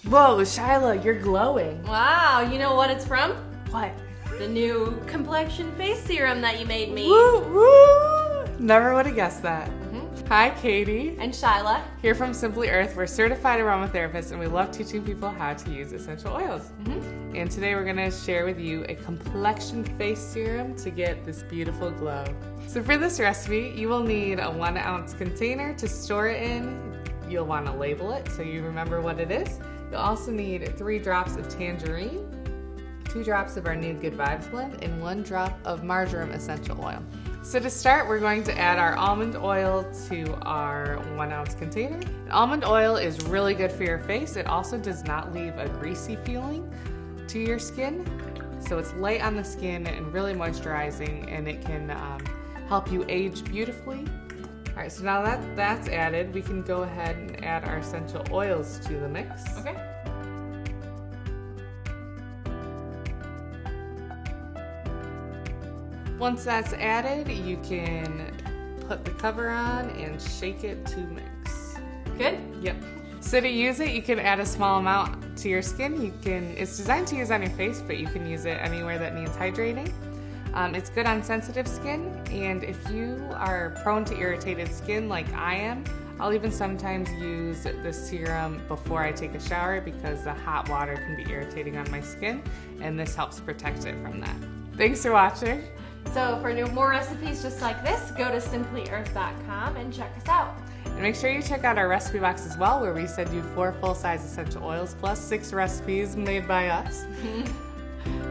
Whoa, Shyla, you're glowing. Wow, you know what it's from? What? The new Complexion Face Serum that you made me. Woo, woo! Never would have guessed that. Hi, Katie. And Shyla. Here from Simply Earth, we're certified aromatherapists and we love teaching people how to use essential oils. And today we're going to share with you a Complexion Face Serum to get this beautiful glow. So for this recipe, you will need a 1 ounce container to store it in. You'll want to label it so you remember what it is. You'll also need 3 drops of tangerine, 2 drops of our new Good Vibes blend, and 1 drop of marjoram essential oil. So to start, we're going to add our almond oil to our 1 ounce container. And almond oil is really good for your face. It also does not leave a greasy feeling to your skin. So it's light on the skin and really moisturizing, and it can help you age beautifully. All right, so now that that's added, we can go ahead and add our essential oils to the mix. Okay. Once that's added, you can put the cover on and shake it to mix. Good? Yep. So to use it, you can add a small amount to your skin. It's designed to use on your face, but you can use it anywhere that needs hydrating. It's good on sensitive skin, and if you are prone to irritated skin like I am, I'll even sometimes use the serum before I take a shower because the hot water can be irritating on my skin, and this helps protect it from that. Thanks for watching. So for more recipes just like this, go to simplyearth.com and check us out. And make sure you check out our recipe box as well, where we send you 4 full-size essential oils plus 6 recipes made by us.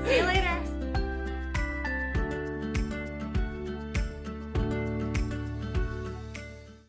See you later.